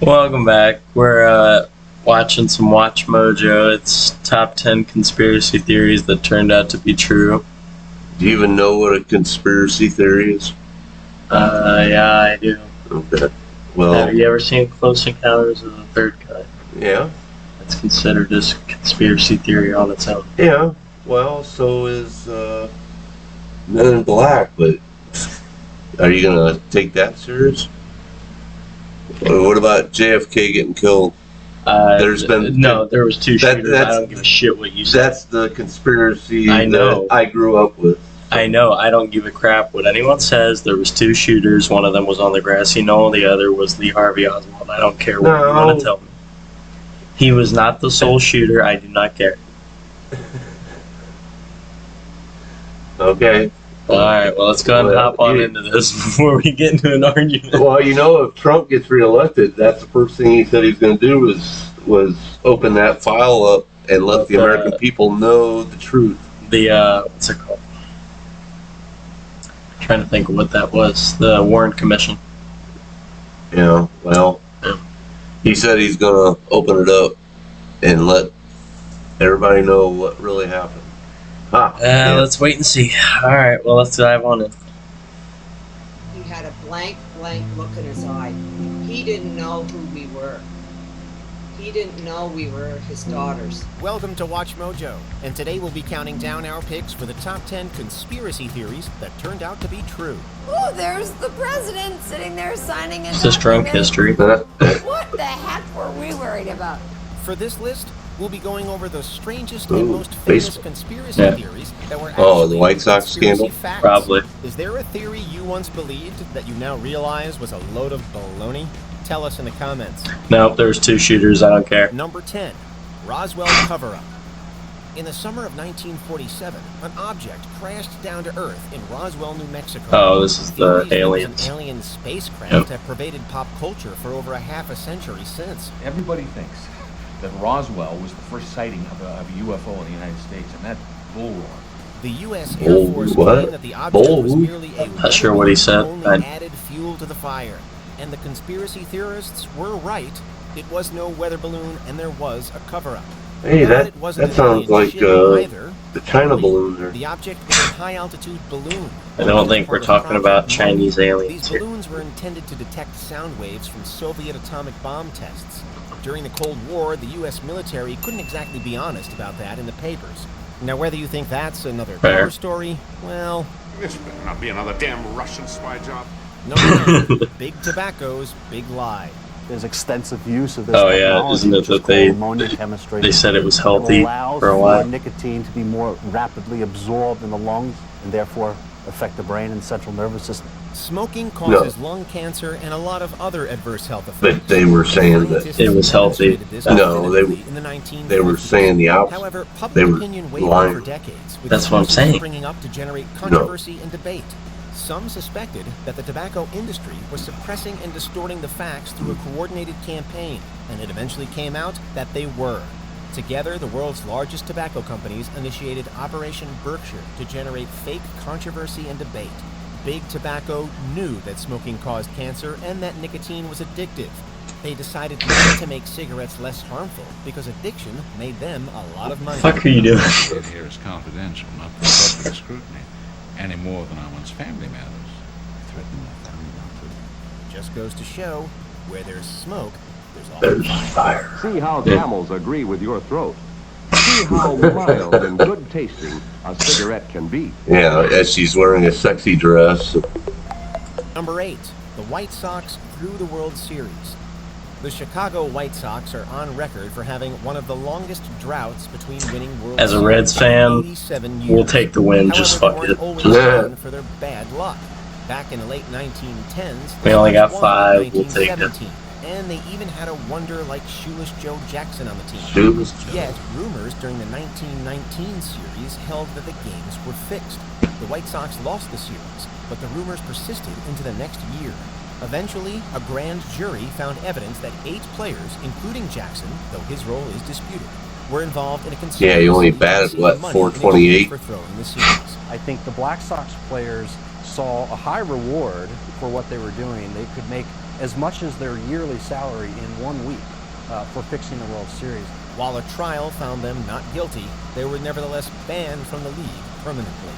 Welcome back. We're watching some Watch Mojo. It's top 10 conspiracy theories that turned out to be true. Do you even know what a conspiracy theory is? Yeah, I do. Okay. Well, Have you ever seen Close Encounters of the Third Kind? yeah. It's considered a conspiracy theory on its own. Yeah. Well, so is Men in Black, but are you going to take that serious? Or what about JFK getting killed? There was two shooters. I don't give a shit what you said. That's the conspiracy I know. that I grew up with. I know. I don't give a crap what anyone says. There was two shooters. One of them was on the grassy knoll. The other was Lee Harvey Oswald. I don't care what you want to tell me. He was not the sole shooter. I do not care. Okay. All right. Well, let's go ahead and hop on into this before we get into an argument. Well, if Trump gets reelected, that's the first thing he said he's going to do was open that file up and let the American people know the truth. What's it called? I'm trying to think of what that was. The Warren Commission. Yeah. Well, he said he's going to open it up and let everybody know what really happened. Let's wait and see. All right, well, let's dive on in. He had a blank look in his eye. He didn't know who we were. He didn't know we were his daughters. Welcome to Watch Mojo, and today we'll be counting down our picks for the top 10 conspiracy theories that turned out to be true. Oh, there's the president sitting there signing it. It's just drunk history. What the heck were we worried about? For this list, we'll be going over the strangest and most famous conspiracy theories that were actually the White Sox scandal? Facts. Probably. Is there a theory you once believed that you now realize was a load of baloney? Tell us in the comments. Nope, there's two shooters. I don't care. Number 10, Roswell cover-up. In the summer of 1947, an object crashed down to Earth in Roswell, New Mexico. Oh, this is the aliens. An alien spacecraft have pervaded pop culture for over a half a century since. Everybody thinks that Roswell was the first sighting of a UFO in the United States, and that's bull. The U.S. Air Force claimed that the object was merely a not sure what he said. Only added fuel to the fire. And the conspiracy theorists were right. It was no weather balloon, and there was a cover-up. Hey, that sounds like the China balloon there. The object was a high-altitude balloon. I don't think we're talking about Chinese aliens here. These balloons were intended to detect sound waves from Soviet atomic bomb tests. During the Cold War, the U.S. military couldn't exactly be honest about that in the papers. Now, whether you think that's another cover story, well... This better not be another damn Russian spy job. Number 9, Big Tobacco's big lie. There's extensive use of this technology, isn't it that ammonia chemistry. They said it was healthy for a while. Allows nicotine to be more rapidly absorbed in the lungs and therefore affect the brain and central nervous system. Smoking causes lung cancer and a lot of other adverse health effects. But they were saying that it was healthy. No, they were saying the opposite. However, public opinion wavered for decades. That's what I'm saying. Springing up to generate controversy and debate. Some suspected that the tobacco industry was suppressing and distorting the facts through a coordinated campaign, and it eventually came out that they were. Together, the world's largest tobacco companies initiated Operation Berkshire to generate fake controversy and debate. Big Tobacco knew that smoking caused cancer and that nicotine was addictive. They decided not to make cigarettes less harmful because addiction made them a lot of money. What the fuck are you doing? It here is confidential, not for public scrutiny, any more than on one's family matters. I threaten my family not to. Just goes to show, where there's smoke, there's fire. See how camels agree with your throat. See how mild and good tasting a cigarette can be. Yeah, as she's wearing a sexy dress. Number 8, the White Sox through the World Series. The Chicago White Sox are on record for having one of the longest droughts between winning World As a Series Reds fan, we'll take the win. However, just fuck it. Known for their bad luck. Back in the late 1910s, we only got 5. We'll take it. And they even had a wonder like Shoeless Joe Jackson on the team. Yet, rumors during the 1919 series held that the games were fixed. The White Sox lost the series, but the rumors persisted into the next year. Eventually, a grand jury found evidence that 8 players, including Jackson, though his role is disputed, were involved in a conspiracy. Yeah, he only batted, what, 428? For throwing the series. I think the Black Sox players saw a high reward for what they were doing. They could make as much as their yearly salary in 1 week for fixing the World Series. While a trial found them not guilty, they were nevertheless banned from the league permanently.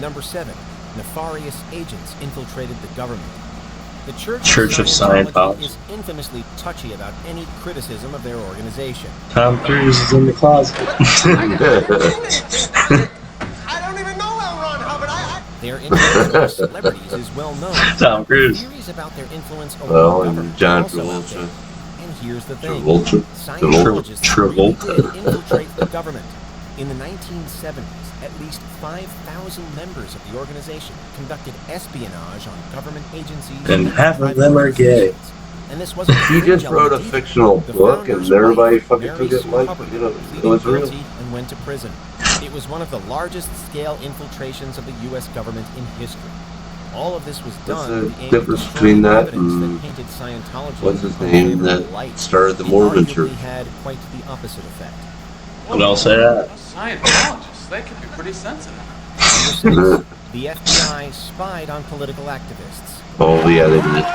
Number 7. Nefarious agents infiltrated the government. The Church of Scientology is infamously touchy about any criticism of their organization. Tom Cruise is in the closet. Their influence over celebrities is well known. Tom Cruise. Theories about their influence over the government and John are also out there. Travolta. And here's the thing. Travolta. Scientologists really did infiltrate the government. In the 1970s, at least 5,000 members of the organization conducted espionage on government agencies. And half of them are gay. And this wasn't He just wrote a fictional book and everybody fucking took it like, you know, it was real. And went to prison. It was one of the largest scale infiltrations of the U.S. government in history. All of this was done What's with the the aim difference of between destroying that evidence and that painted Scientology what's his in name unfavorable that light. started the It Mormon arguably Church? had quite the opposite effect. But I'll say that. Scientologists, they can be pretty sensitive. Number 6, the FBI spied on political activists. Oh, yeah, they did.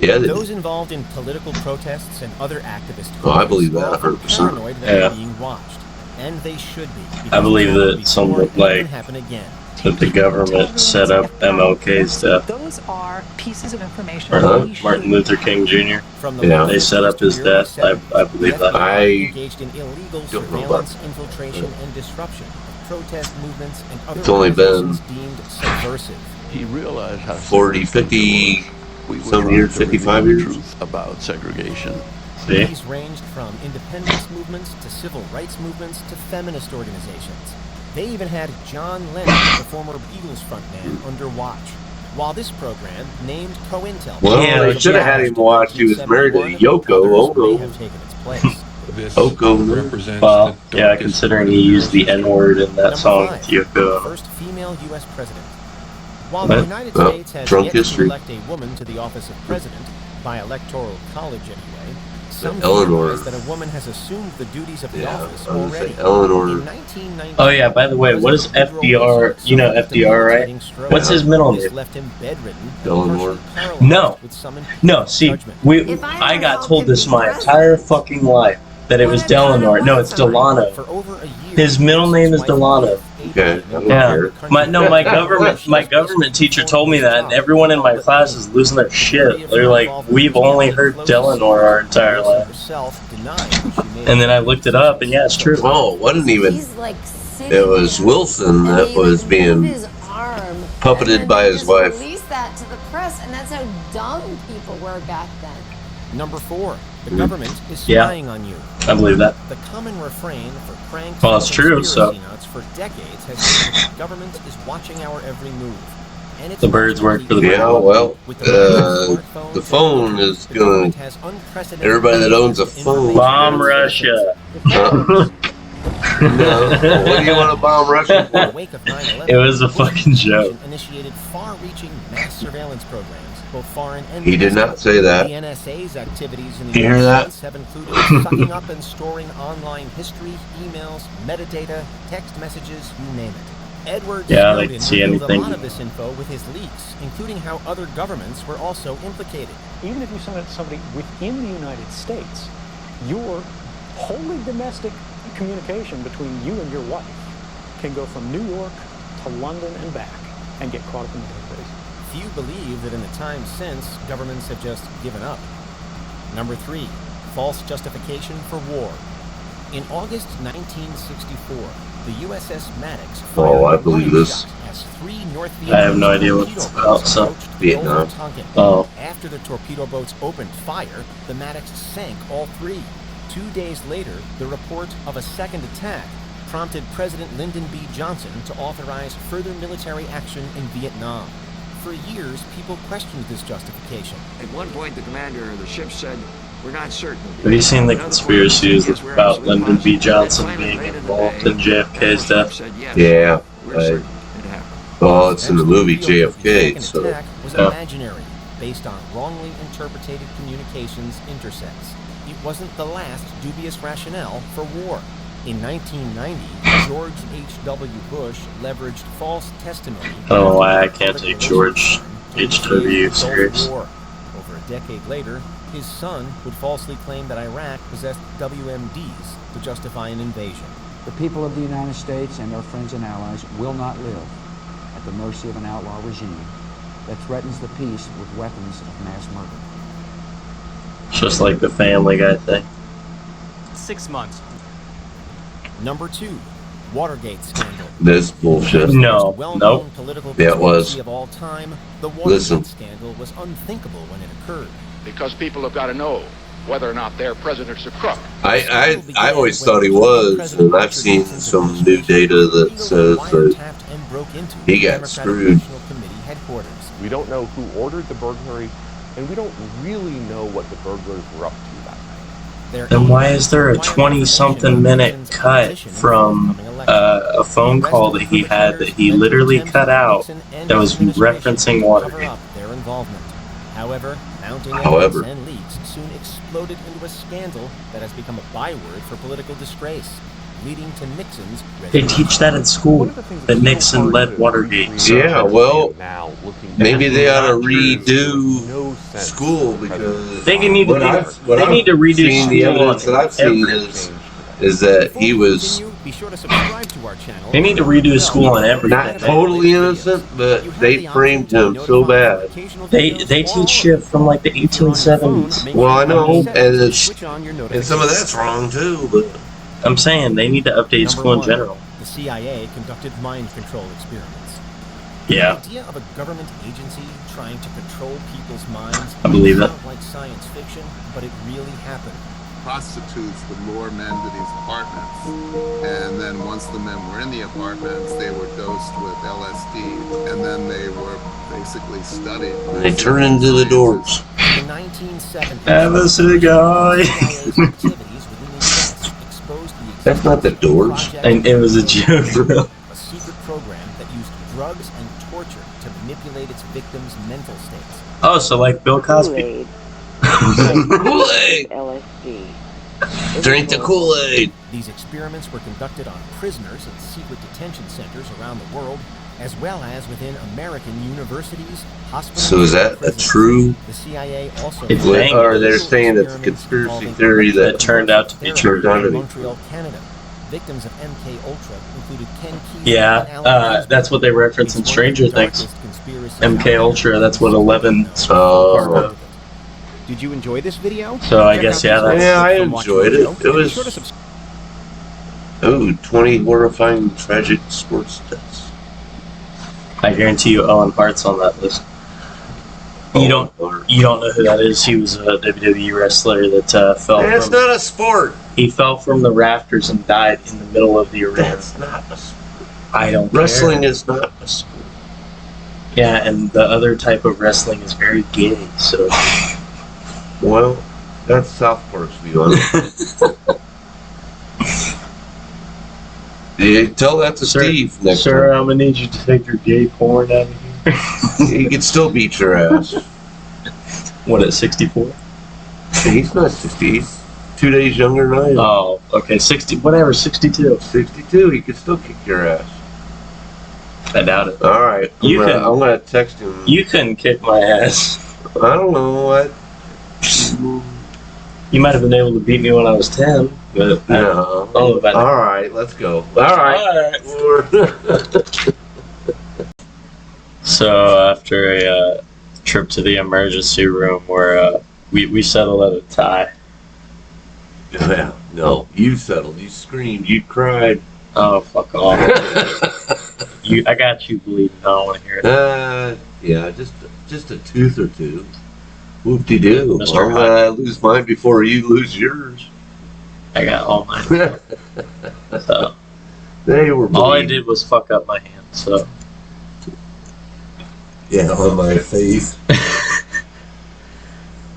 Yeah, they Those did. involved in political protests and other activist Oh, I believe groups that were often 100%. paranoid that Yeah. they're being watched. And they should be. I because believe it will that be some before look it can like happen again. that the government set up MLK's death. Those are pieces of information Uh-huh. that we Martin should- Luther King Jr. From the Yeah. They set up his death. I believe that. I engaged in illegal don't know surveillance, about- infiltration, and disruption of protest movements and other It's only organizations deemed subversive. He realized how 40, 50, we were some trying years, to reveal 55 the years. truth about segregation. See? These ranged from independence movements to civil rights movements to feminist organizations. They even had John Lennon, the former Beatles frontman, under watch. While this program, named COINTEL, Well, they should have had him watch. He was married to Yoko Ono. have taken its place. Yoko. Well, yeah, considering he used the N-word in that song with The Yoko. first female U.S. president. While What? the United Oh, States has drunk yet history. to elect a woman to the office of president, by electoral college anyway, some Eleanor. theorize that a woman has assumed the duties of the Yeah, office I was gonna already. say Eleanor. In 1990, Oh yeah, by the way, what is FDR? You know FDR, right? What's his middle This name? left him bedridden, Eleanor. partially paralyzed No. with some No, see, If I I ever got help told him this be my president, entire fucking life that it was Delano. No, it's Delano. For over a year, His middle name is Delano. Okay, I don't Yeah. care. My government teacher told me that, and everyone in my class is losing their shit. They're like, we've only heard Delano our entire life. And then I looked it up, and yeah, it's true. Oh, it wasn't even. He's like sitting It was there, Wilson and that they, was like, being move his arm, puppeted and then by they his just wife. Release that to the press, and that's how dumb people were back then. Number 4, the Mm. government is Yeah. spying on you. I believe that. The common refrain for cranks Well, and it's true, so- conspiracy nuts for decades has been that the government is watching our every move. And it's The birds work for the Yeah, birds. well, With the rise of smartphones the and phone computers, is the gonna. government has unprecedented Everybody that owns a access to phone. Bomb information. Russia. No. What do you want to bomb Russia In the for? wake of 9/11, It was a the Bush fucking joke. administration initiated far-reaching mass surveillance programs, both foreign and He did domestic. not say that. The NSA's activities in the You hear United that? States have included sucking up and storing online history, emails, metadata, text messages, you name it. Edward Yeah, they Snowden can see revealed anything. a lot of this info with his leaks, including how other governments were also implicated. Even if you send it to somebody within the United States, your wholly domestic communication between you and your wife can go from New York to London and back and get caught up in the database. Few believe that in the time since, governments have just given up. Number 3, false justification for war. In August 1964, the USS Maddox Oh, I fired a believe warning this. shot as 3 North I have no Vietnamese idea what torpedo it's about, boats so- approached Vietnam. Old Tonkin. Oh. After the torpedo boats opened fire, the Maddox sank all 3. 2 days later, the report of a second attack prompted President Lyndon B. Johnson to authorize further military action in Vietnam. For years, people questioned this justification. At one point, the commander of the ship said, "We're not certain." Have you seen the Another point, conspiracies "Yes, we're about absolutely Lyndon B. positive." Johnson That being plane invaded involved the in bay. JFK's The death? ship said, "Yes, Yeah. we're certain it happened." Well, it's in the movie Eventually revealed that the JFK, second so. attack was Yeah. imaginary, based on wrongly interpreted communications intercepts. It wasn't the last dubious rationale for war. In 1990, George H.W. Bush leveraged false testimony. I don't know why I can't take George H.W. serious. War. decade later, his son would falsely claim that Iraq possessed WMDs to justify an invasion. The people of the United States and their friends and allies will not live at the mercy of an outlaw regime that threatens the peace with weapons of mass murder. Just like the Family Guy thing. 6 months. Number 2, Watergate scandal. This bullshit. No, nope. Yeah, it was. Of all time, the Watergate Listen. scandal was unthinkable when it occurred. Because people have got to know whether or not their president's a crook. I always thought he was, and I've seen some new data that says that he got screwed. We don't know who ordered the burglary, and we don't really know what the burglars were up to that night. Then why is there a 20-something minute cut from a phone call that he had that he literally cut out that was referencing Watergate? Their involvement. However, mounting However. evidence and leaks soon exploded into a scandal that has become a byword for political disgrace, leading to Nixon's They teach that in school, that Nixon led Watergate. Yeah, well, maybe they ought to redo school because They need to redo the school evidence that I've seen is that he was be sure to subscribe to our channel. They need to redo school on everything. not totally innocent, but they framed him so bad. They teach shit from like the 1870s. Well, I know, and some of that's wrong too, but I'm saying they need to update school in general. The CIA conducted mind control experiments. Yeah. The idea of a government agency trying to control people's minds I believe may it. sound like science fiction, but it really happened. Prostitutes would lure men to these apartments, and then once the men were in the apartments, they were dosed with LSD, and then they were basically studied. and they turn into the doors. In the 1970s, Have a cigar. CIA's activities within these sets exposed the That's not the doors. And it was a joke, bro. a secret program that used drugs and torture to manipulate its victims' mental states. Oh, so like Bill Cosby. Kool-Aid! LSD. Drink the Kool-Aid! These experiments were conducted on prisoners in secret detention centers around the world, as well as within American universities, hospitals. So is that and a prisons. true? The CIA also It's Or bang. they're saying it's a conspiracy theory That that turned out to be true. Turned in out to be Montreal, Canada. Victims of MK Ultra included Ken Kesey and Yeah, Alan Greenspan. that's what they reference in It's one of Stranger the Things. darkest conspiracies MK Ultra, that's what 11's part Oh. of. Did you enjoy this video? So I Check guess, out yeah, these that's- Yeah, I from Watching enjoyed the it. Show. It And be was- sure to subscribe. Oh, 20 horrifying tragic sports deaths. I guarantee you Owen Hart's on that list. You don't know who that is. He was a WWE wrestler that fell That's from. not a sport. He fell from the rafters and died in the middle of the arena. That's not a sport. I don't. Wrestling care. is not a sport. Yeah, and the other type of wrestling is very gay. So Well, that's South Park's view on it. Yeah, tell that to Steve next Sir, I'm gonna need you to take your gay porn out of here. time. He can still beat your ass. What, at 64? He's not 60. He's 2 days younger than I am. Oh, okay, 60, whatever, 62. 62, he could still kick your ass. I doubt it. All right, I'm gonna text him. You couldn't kick my ass. I don't know what. You might have been able to beat me when I was 10, but I don't know about All right, let's go. All right. So after a trip to the emergency room where we settled at a tie. Yeah, no, you settled. You screamed. You cried. Oh, fuck off. I got you bleeding. I don't want to hear it. Yeah, just a tooth or two. Whoop-de-doo. Mr. I'm gonna lose mine before you lose yours. I got all mine. So They were all I bleeding. did was fuck up my hand. So Yeah, on my face.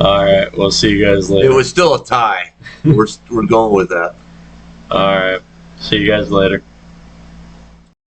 all right, we'll see you guys later. It was still a tie. We're going with that. All right, see you guys later.